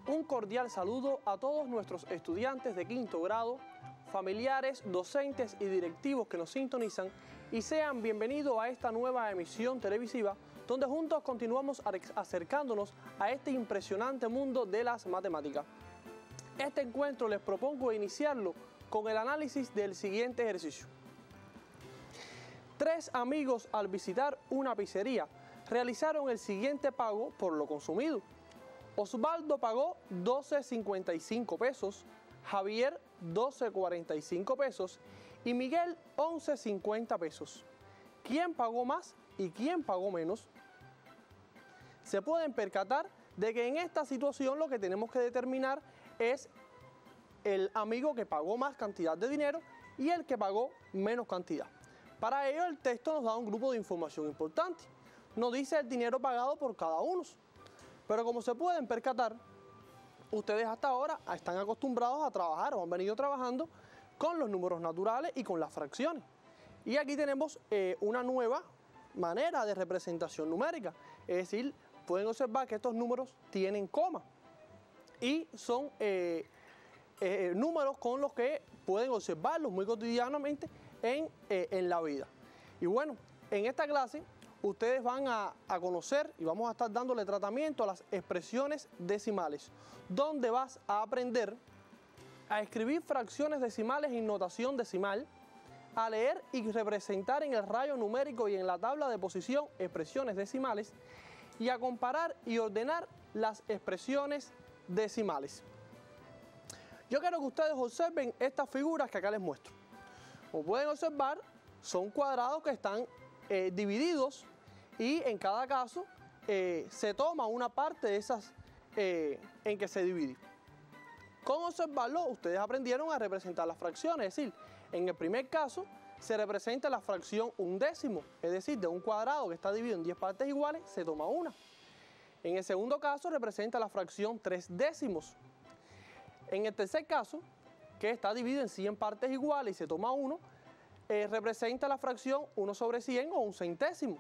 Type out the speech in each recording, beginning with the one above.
Un cordial saludo a todos nuestros estudiantes de quinto grado, familiares, docentes y directivos que nos sintonizan y sean bienvenidos a esta nueva emisión televisiva donde juntos continuamos acercándonos a este impresionante mundo de las matemáticas. Este encuentro les propongo iniciarlo con el análisis del siguiente ejercicio. Tres amigos al visitar una pizzería realizaron el siguiente pago por lo consumido. Osvaldo pagó 12.55 pesos, Javier 12.45 pesos y Miguel 11.50 pesos. ¿Quién pagó más y quién pagó menos? Se pueden percatar de que en esta situación lo que tenemos que determinar es el amigo que pagó más cantidad de dinero y el que pagó menos cantidad. Para ello el texto nos da un grupo de información importante. Nos dice el dinero pagado por cada uno. Pero como se pueden percatar, ustedes hasta ahora están acostumbrados a trabajar o han venido trabajando con los números naturales y con las fracciones. Y aquí tenemos una nueva manera de representación numérica. Es decir, pueden observar que estos números tienen coma y son números con los que pueden observarlos muy cotidianamente en la vida. Y bueno, en esta clase ustedes van a conocer y vamos a estar dándole tratamiento a las expresiones decimales, donde vas a aprender a escribir fracciones decimales en notación decimal, a leer y representar en el rayo numérico y en la tabla de posición expresiones decimales y a comparar y ordenar las expresiones decimales. Yo quiero que ustedes observen estas figuras que acá les muestro. Como pueden observar, son cuadrados que están divididos y en cada caso se toma una parte de esas en que se divide. ¿Cómo observarlo? Ustedes aprendieron a representar las fracciones, es decir, en el primer caso se representa la fracción un décimo, es decir, de un cuadrado que está dividido en 10 partes iguales, se toma una. En el segundo caso representa la fracción 3 décimos. En el tercer caso, que está dividido en 100 partes iguales y se toma 1, representa la fracción 1 sobre 100 o un centésimo.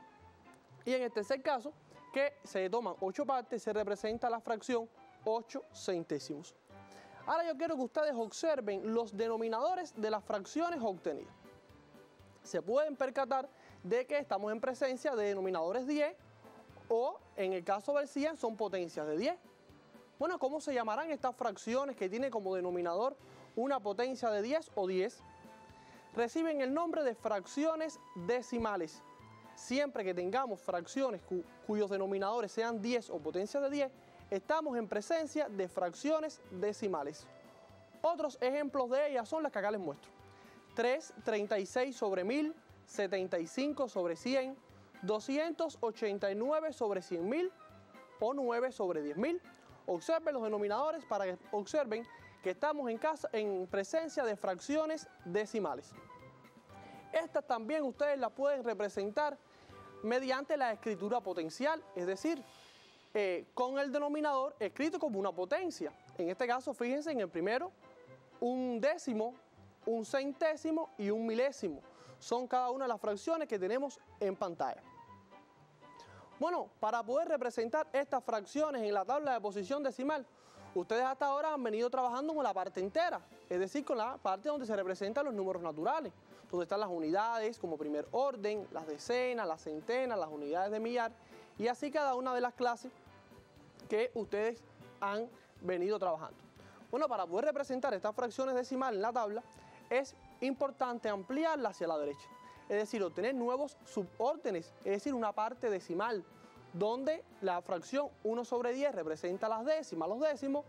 Y en el tercer caso, que se toman 8 partes, se representa la fracción 8 centésimos. Ahora yo quiero que ustedes observen los denominadores de las fracciones obtenidas. Se pueden percatar de que estamos en presencia de denominadores 10 o en el caso del 100 son potencias de 10. Bueno, ¿cómo se llamarán estas fracciones que tienen como denominador una potencia de 10 o 10? Reciben el nombre de fracciones decimales. Siempre que tengamos fracciones cuyos denominadores sean 10 o potencia de 10, estamos en presencia de fracciones decimales. Otros ejemplos de ellas son las que acá les muestro. 3, 36 sobre 1000, 75 sobre 100, 289 sobre 100.000 o 9 sobre 10.000. Observen los denominadores para que observen que estamos en presencia de fracciones decimales. Estas también ustedes las pueden representar mediante la escritura potencial, es decir, con el denominador escrito como una potencia. En este caso, fíjense en el primero, un décimo, un centésimo y un milésimo. Son cada una de las fracciones que tenemos en pantalla. Bueno, para poder representar estas fracciones en la tabla de posición decimal, ustedes hasta ahora han venido trabajando con la parte entera, es decir, con la parte donde se representan los números naturales, donde están las unidades como primer orden, las decenas, las centenas, las unidades de millar, y así cada una de las clases que ustedes han venido trabajando. Bueno, para poder representar estas fracciones decimales en la tabla, es importante ampliarla hacia la derecha. Es decir, obtener nuevos subórdenes, es decir, una parte decimal, donde la fracción 1 sobre 10 representa las décimas, los décimos,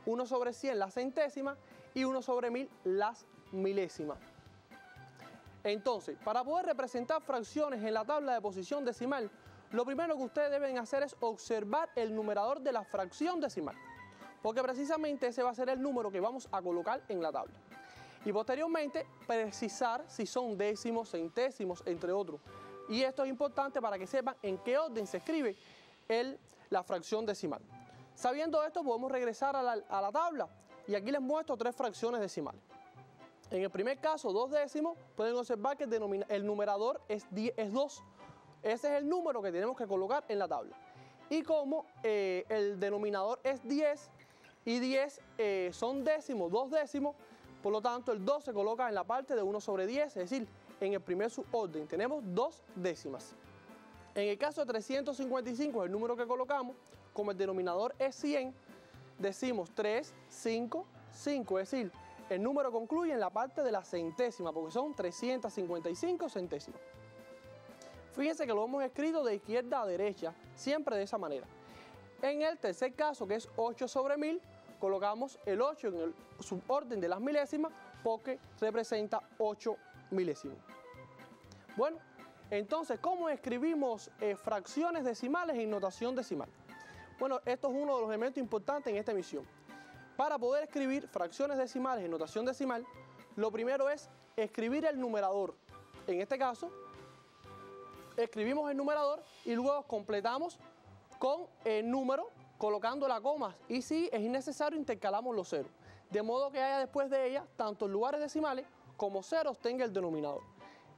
1 sobre 100 las centésimas y 1 sobre 1000 las milésimas. Entonces, para poder representar fracciones en la tabla de posición decimal, lo primero que ustedes deben hacer es observar el numerador de la fracción decimal, porque precisamente ese va a ser el número que vamos a colocar en la tabla. Y posteriormente precisar si son décimos, centésimos, entre otros. Y esto es importante para que sepan en qué orden se escribe la fracción decimal. Sabiendo esto, podemos regresar a la tabla y aquí les muestro tres fracciones decimales. En el primer caso, 2 décimos, pueden observar que el numerador es 2. Ese es el número que tenemos que colocar en la tabla. Y como el denominador es 10, y 10 son décimos, 2 décimos, por lo tanto el 2 se coloca en la parte de 1 sobre 10, es decir, en el primer suborden tenemos 2 décimas. En el caso de 355, el número que colocamos, como el denominador es 100, decimos 3, 5, 5, es decir, el número concluye en la parte de la centésima, porque son 355 centésimas. Fíjense que lo hemos escrito de izquierda a derecha, siempre de esa manera. En el tercer caso, que es 8 sobre 1000, colocamos el 8 en el suborden de las milésimas porque representa 8 milésimos. Bueno, entonces, ¿cómo escribimos fracciones decimales en notación decimal? Bueno, esto es uno de los elementos importantes en esta emisión. Para poder escribir fracciones decimales en notación decimal, lo primero es escribir el numerador. En este caso, escribimos el numerador y luego completamos con el número colocando la coma, y si es innecesario intercalamos los ceros, de modo que haya después de ella tanto en lugares decimales como ceros tenga el denominador.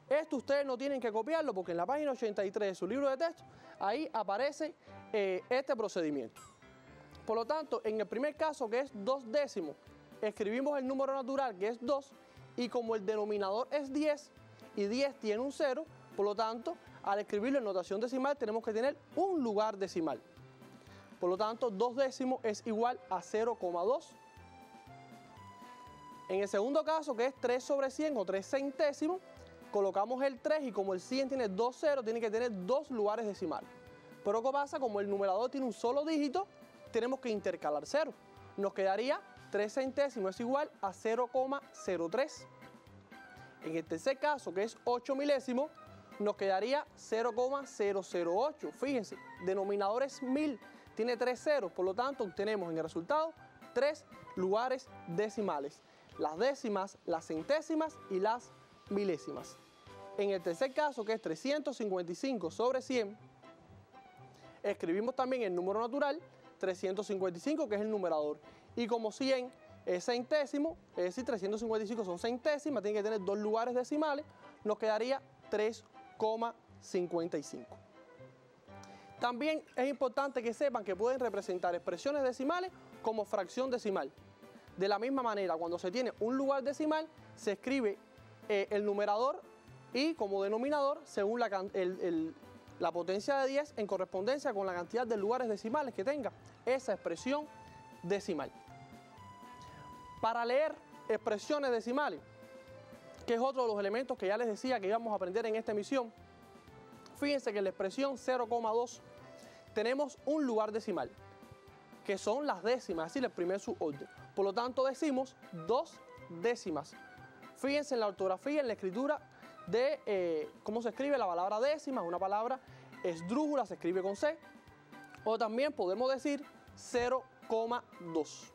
Esto ustedes no tienen que copiarlo porque en la página 83 de su libro de texto ahí aparece este procedimiento. Por lo tanto, en el primer caso, que es 2 décimos, escribimos el número natural, que es 2, y como el denominador es 10 y 10 tiene un 0, por lo tanto, al escribirlo en notación decimal tenemos que tener un lugar decimal. Por lo tanto, 2 décimos es igual a 0,2. En el segundo caso, que es 3 sobre 100 o 3 centésimos, colocamos el 3 y como el 100 tiene 2 ceros, tiene que tener 2 lugares decimales. Pero ¿qué pasa? Como el numerador tiene un solo dígito, tenemos que intercalar ceros. Nos quedaría 3 centésimos es igual a 0,03. En el tercer caso, que es 8 milésimos, nos quedaría 0,008. Fíjense, denominador es 1000, tiene 3 ceros, por lo tanto obtenemos en el resultado 3 lugares decimales. Las décimas, las centésimas y las milésimas. En el tercer caso, que es 355 sobre 100, escribimos también el número natural, 355, que es el numerador. Y como 100 es centésimo, es decir, 355 son centésimas, tiene que tener 2 lugares decimales, nos quedaría 3,55. También es importante que sepan que pueden representar expresiones decimales como fracción decimal. De la misma manera, cuando se tiene un lugar decimal, se escribe el numerador y como denominador según la potencia de 10 en correspondencia con la cantidad de lugares decimales que tenga esa expresión decimal. Para leer expresiones decimales, que es otro de los elementos que ya les decía que íbamos a aprender en esta emisión, fíjense que en la expresión 0,2 tenemos un lugar decimal, que son las décimas, es decir, el primer suborden. Por lo tanto, decimos 2 décimas. Fíjense en la ortografía, en la escritura de cómo se escribe la palabra décima, una palabra esdrújula, se escribe con C, o también podemos decir 0,2.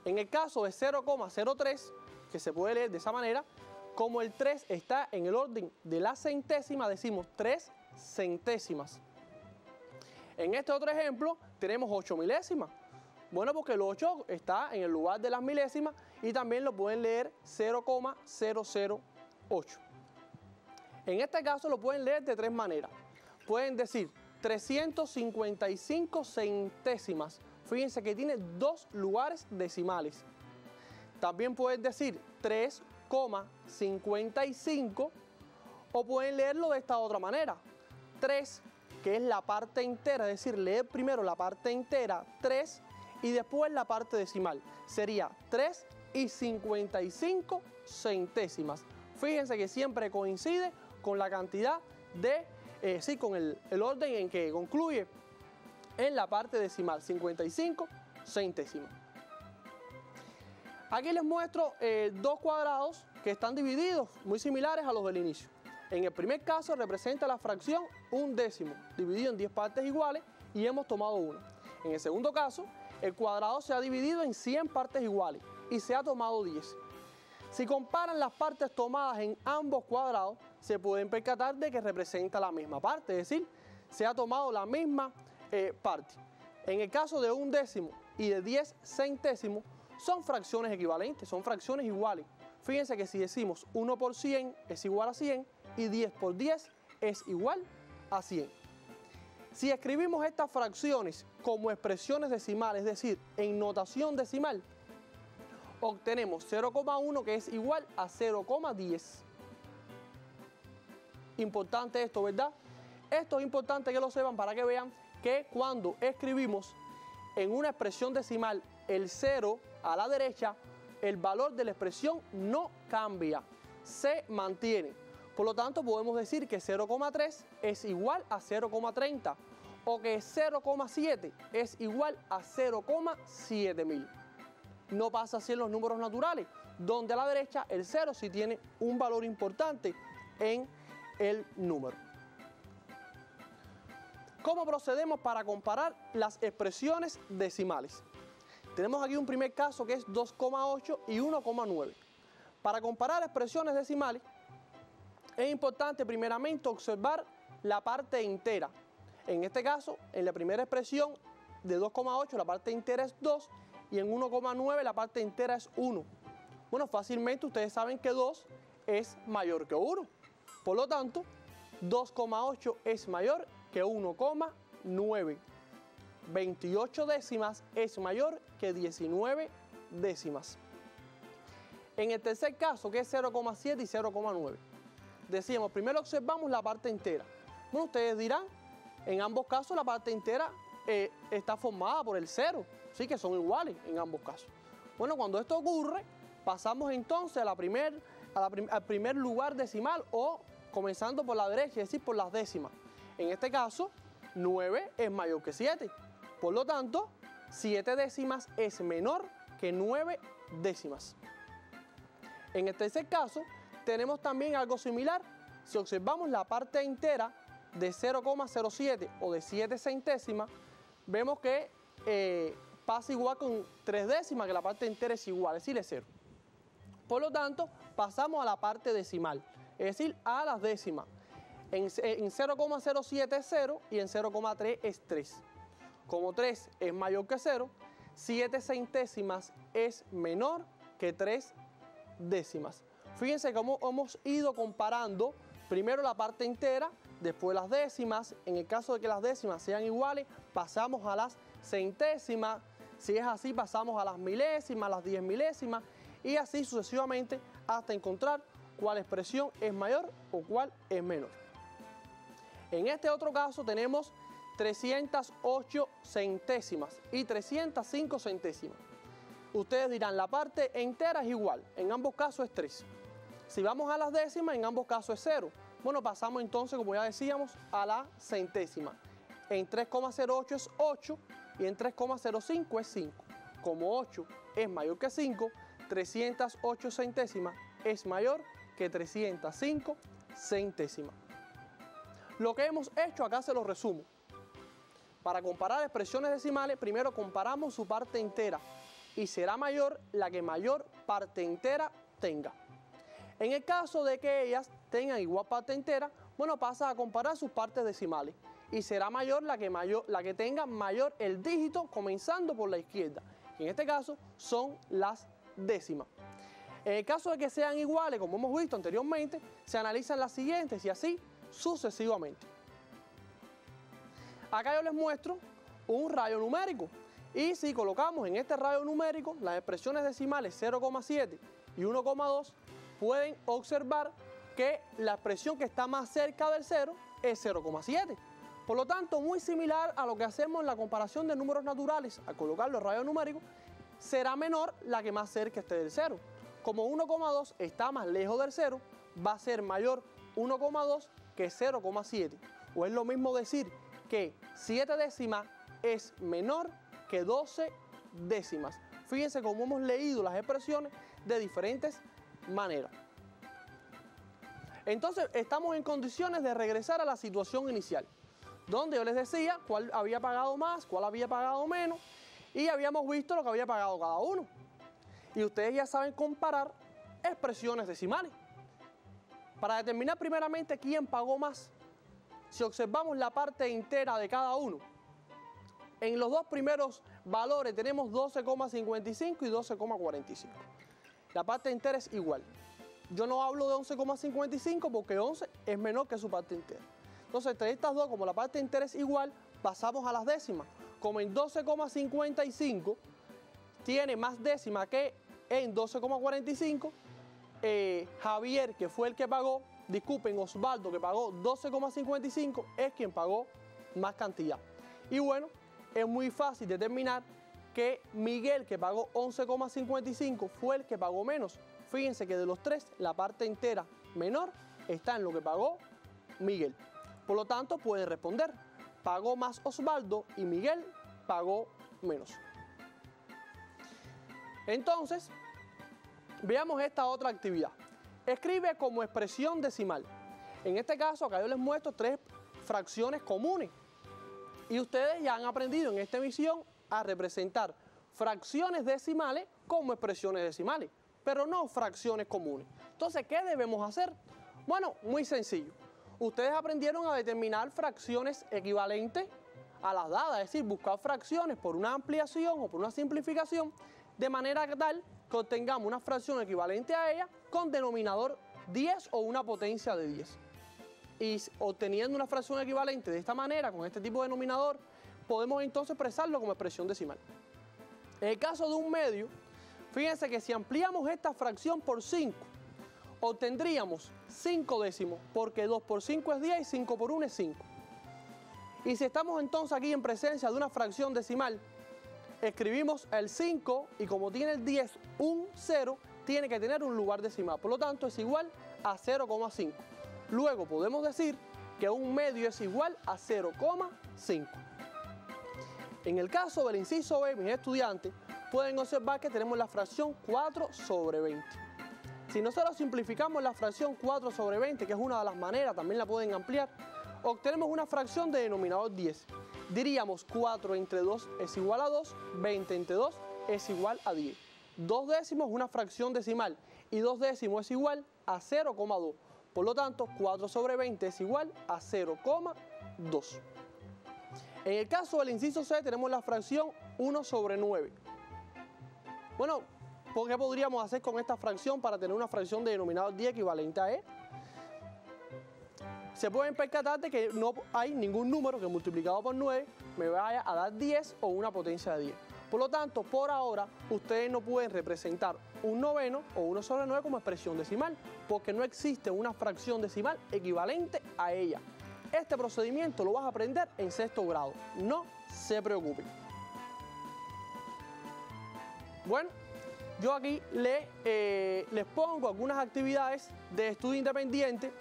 En el caso de 0,03, que se puede leer de esa manera, como el 3 está en el orden de la centésima, decimos 3 centésimas. En este otro ejemplo tenemos 8 milésimas. Bueno, porque el 8 está en el lugar de las milésimas y también lo pueden leer 0,008. En este caso lo pueden leer de 3 maneras. Pueden decir 355 centésimas. Fíjense que tiene 2 lugares decimales. También pueden decir 3,55 o pueden leerlo de esta otra manera. 3, que es la parte entera, es decir, leer primero la parte entera, 3, y después la parte decimal. Sería 3,55 centésimas. Fíjense que siempre coincide con la cantidad de, con el orden en que concluye en la parte decimal, 55 centésimas. Aquí les muestro 2 cuadrados que están divididos, muy similares a los del inicio. En el primer caso representa la fracción 1/10, dividido en 10 partes iguales y hemos tomado 1. En el segundo caso, el cuadrado se ha dividido en 100 partes iguales y se ha tomado 10. Si comparan las partes tomadas en ambos cuadrados, se pueden percatar de que representa la misma parte, es decir, se ha tomado la misma parte. En el caso de 1/10 y de 10 centésimos, son fracciones equivalentes, son fracciones iguales. Fíjense que si decimos 1 por 100 es igual a 100 y 10 por 10 es igual a 100. Si escribimos estas fracciones como expresiones decimales, es decir, en notación decimal, obtenemos 0,1 que es igual a 0,10. Importante esto, ¿verdad? Esto es importante que lo sepan para que vean que cuando escribimos en una expresión decimal el 0 a la derecha, el valor de la expresión no cambia, se mantiene. Por lo tanto, podemos decir que 0,3 es igual a 0,30 o que 0,7 es igual a 0,7000. No pasa así en los números naturales, donde a la derecha el 0 sí tiene un valor importante en el número. ¿Cómo procedemos para comparar las expresiones decimales? Tenemos aquí un primer caso que es 2,8 y 1,9. Para comparar expresiones decimales, es importante primeramente observar la parte entera. En este caso, en la primera expresión de 2,8 la parte entera es 2 y en 1,9 la parte entera es 1. Bueno, fácilmente ustedes saben que 2 es mayor que 1. Por lo tanto, 2,8 es mayor que 1,9. 28 décimas es mayor que 19 décimas. En el tercer caso, que es 0,7 y 0,9, decíamos, primero observamos la parte entera. Bueno, ustedes dirán, en ambos casos la parte entera está formada por el 0, sí que son iguales en ambos casos. Bueno, cuando esto ocurre, pasamos entonces al primer lugar decimal o comenzando por la derecha, es decir, por las décimas. En este caso, 9 es mayor que 7. Por lo tanto, 7 décimas es menor que 9 décimas. En el tercer caso, tenemos también algo similar. Si observamos la parte entera de 0,07 o de 7 centésimas, vemos que pasa igual con 3 décimas, que la parte entera es igual, es decir, es 0. Por lo tanto, pasamos a la parte decimal, es decir, a las décimas. En 0,07 es 0 y en 0,3 es 3. Como 3 es mayor que 0, 7 centésimas es menor que 3 décimas. Fíjense cómo hemos ido comparando primero la parte entera, después las décimas. En el caso de que las décimas sean iguales, pasamos a las centésimas. Si es así, pasamos a las milésimas, las 10 milésimas y así sucesivamente hasta encontrar cuál expresión es mayor o cuál es menor. En este otro caso tenemos 308 centésimas y 305 centésimas. Ustedes dirán, la parte entera es igual, en ambos casos es 3. Si vamos a las décimas, en ambos casos es 0. Bueno, pasamos entonces, como ya decíamos, a la centésima. En 3,08 es 8 y en 3,05 es 5. Como 8 es mayor que 5, 308 centésimas es mayor que 305 centésimas. Lo que hemos hecho acá se lo resumo. Para comparar expresiones decimales, primero comparamos su parte entera y será mayor la que mayor parte entera tenga. En el caso de que ellas tengan igual parte entera, bueno, pasa a comparar sus partes decimales y será mayor la que tenga mayor el dígito comenzando por la izquierda. En este caso son las décimas. En el caso de que sean iguales, como hemos visto anteriormente, se analizan las siguientes y así sucesivamente. Acá yo les muestro un radio numérico y si colocamos en este radio numérico las expresiones decimales 0,7 y 1,2, pueden observar que la expresión que está más cerca del 0 es 0,7. Por lo tanto, muy similar a lo que hacemos en la comparación de números naturales, al colocar los radios numéricos, será menor la que más cerca esté del 0. Como 1,2 está más lejos del 0, va a ser mayor 1,2 que 0,7. O es lo mismo decir que 7 décimas es menor que 12 décimas. Fíjense cómo hemos leído las expresiones de diferentes maneras. Entonces, estamos en condiciones de regresar a la situación inicial, donde yo les decía cuál había pagado más, cuál había pagado menos, y habíamos visto lo que había pagado cada uno. Y ustedes ya saben comparar expresiones decimales. Para determinar primeramente quién pagó más, si observamos la parte entera de cada uno, en los dos primeros valores tenemos 12,55 y 12,45. La parte entera es igual. Yo no hablo de 11,55 porque 11 es menor que su parte entera. Entonces, entre estas dos, como la parte entera es igual, pasamos a las décimas. Como en 12,55 tiene más décima que en 12,45, Javier, que fue el que pagó, disculpen, Osvaldo, que pagó 12,55, es quien pagó más cantidad. Y bueno, es muy fácil determinar que Miguel, que pagó 11,55, fue el que pagó menos. Fíjense que de los tres, la parte entera menor está en lo que pagó Miguel. Por lo tanto, pueden responder: pagó más Osvaldo y Miguel pagó menos. Entonces, veamos esta otra actividad. Escribe como expresión decimal. En este caso, acá yo les muestro tres fracciones comunes. Y ustedes ya han aprendido en esta emisión a representar fracciones decimales como expresiones decimales, pero no fracciones comunes. Entonces, ¿qué debemos hacer? Bueno, muy sencillo. Ustedes aprendieron a determinar fracciones equivalentes a las dadas, es decir, buscar fracciones por una ampliación o por una simplificación, de manera tal que obtengamos una fracción equivalente a ella con denominador 10 o una potencia de 10. Y obteniendo una fracción equivalente de esta manera, con este tipo de denominador, podemos entonces expresarlo como expresión decimal. En el caso de un medio, fíjense que si ampliamos esta fracción por 5, obtendríamos 5 décimos, porque 2 por 5 es 10 y 5 por 1 es 5. Y si estamos entonces aquí en presencia de una fracción decimal, escribimos el 5 y como tiene el 10 un 0, tiene que tener un lugar decimal. Por lo tanto, es igual a 0,5. Luego podemos decir que un medio es igual a 0,5. En el caso del inciso B, mis estudiantes, pueden observar que tenemos la fracción 4 sobre 20. Si nosotros simplificamos la fracción 4 sobre 20, que es una de las maneras, también la pueden ampliar, obtenemos una fracción de denominador 10. Diríamos 4 entre 2 es igual a 2, 20 entre 2 es igual a 10. 2 décimos es una fracción decimal y 2 décimos es igual a 0,2. Por lo tanto, 4 sobre 20 es igual a 0,2. En el caso del inciso C tenemos la fracción 1 sobre 9. Bueno, ¿qué podríamos hacer con esta fracción para tener una fracción de denominador 10 equivalente a E? Se pueden percatar de que no hay ningún número que multiplicado por 9 me vaya a dar 10 o una potencia de 10. Por lo tanto, por ahora, ustedes no pueden representar un noveno o 1 sobre 9 como expresión decimal, porque no existe una fracción decimal equivalente a ella. Este procedimiento lo vas a aprender en sexto grado, no se preocupen. Bueno, yo aquí les pongo algunas actividades de estudio independiente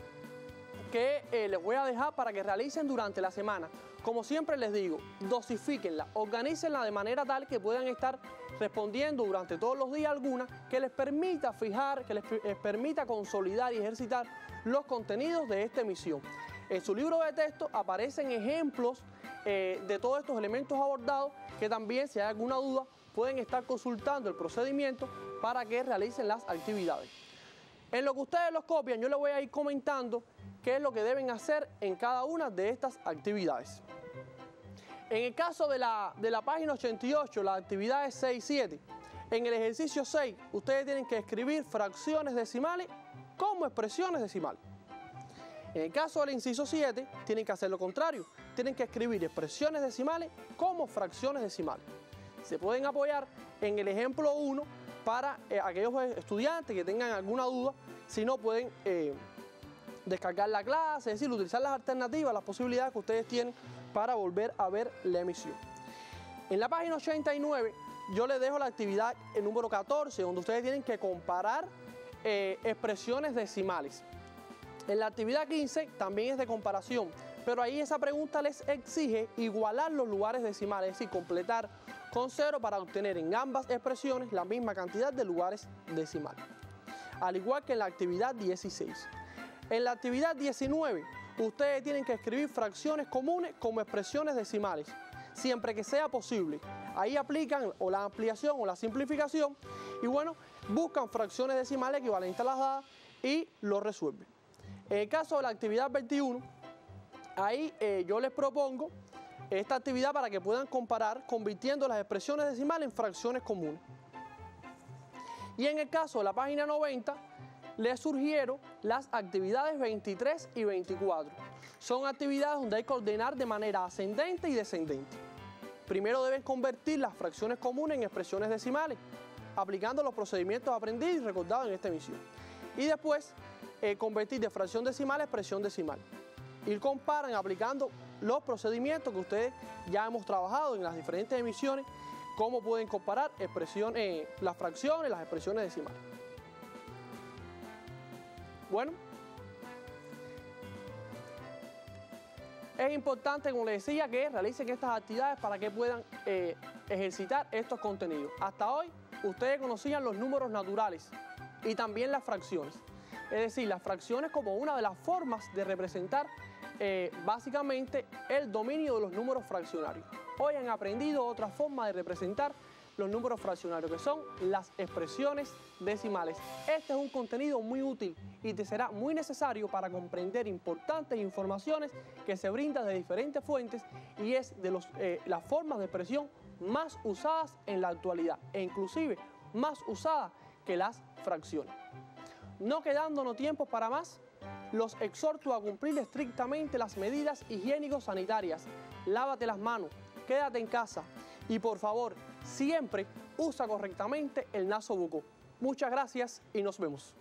que les voy a dejar para que realicen durante la semana. Como siempre les digo, dosifíquenla, organícenla de manera tal que puedan estar respondiendo durante todos los días algunas que les permita fijar, que les permita consolidar y ejercitar los contenidos de esta emisión. En su libro de texto aparecen ejemplos de todos estos elementos abordados que también, si hay alguna duda, pueden estar consultando el procedimiento para que realicen las actividades. En lo que ustedes los copian, yo les voy a ir comentando qué es lo que deben hacer en cada una de estas actividades. En el caso de la página 88, la actividad es 6 y 7. En el ejercicio 6, ustedes tienen que escribir fracciones decimales como expresiones decimales. En el caso del inciso 7, tienen que hacer lo contrario. Tienen que escribir expresiones decimales como fracciones decimales. Se pueden apoyar en el ejemplo 1 para aquellos estudiantes que tengan alguna duda. Si no, pueden descargar la clase, es decir, utilizar las alternativas, las posibilidades que ustedes tienen para volver a ver la emisión. En la página 89, yo les dejo la actividad número 14, donde ustedes tienen que comparar expresiones decimales. En la actividad 15 también es de comparación, pero ahí esa pregunta les exige igualar los lugares decimales, es decir, completar con 0 para obtener en ambas expresiones la misma cantidad de lugares decimales. Al igual que en la actividad 16. En la actividad 19, ustedes tienen que escribir fracciones comunes como expresiones decimales, siempre que sea posible. Ahí aplican o la ampliación o la simplificación y bueno, buscan fracciones decimales equivalentes a las dadas y lo resuelven. En el caso de la actividad 21, ahí yo les propongo esta actividad para que puedan comparar convirtiendo las expresiones decimales en fracciones comunes. Y en el caso de la página 90, les surgieron las actividades 23 y 24. Son actividades donde hay que ordenar de manera ascendente y descendente. Primero deben convertir las fracciones comunes en expresiones decimales, aplicando los procedimientos aprendidos y recordados en esta emisión. Y después, convertir de fracción decimal a expresión decimal. Y comparan aplicando los procedimientos que ustedes ya hemos trabajado en las diferentes emisiones, cómo pueden comparar las fracciones, las expresiones decimales. Bueno, es importante, como les decía, que realicen estas actividades para que puedan ejercitar estos contenidos. Hasta hoy, ustedes conocían los números naturales y también las fracciones. Es decir, las fracciones como una de las formas de representar básicamente el dominio de los números fraccionarios. Hoy han aprendido otra forma de representar los números fraccionarios, que son las expresiones decimales. Este es un contenido muy útil y te será muy necesario para comprender importantes informaciones que se brindan de diferentes fuentes y es de las formas de expresión más usadas en la actualidad e inclusive más usadas que las fracciones. No quedándonos tiempo para más, los exhorto a cumplir estrictamente las medidas higiénico-sanitarias. Lávate las manos, quédate en casa y por favor, siempre usa correctamente el nasobuco. Muchas gracias y nos vemos.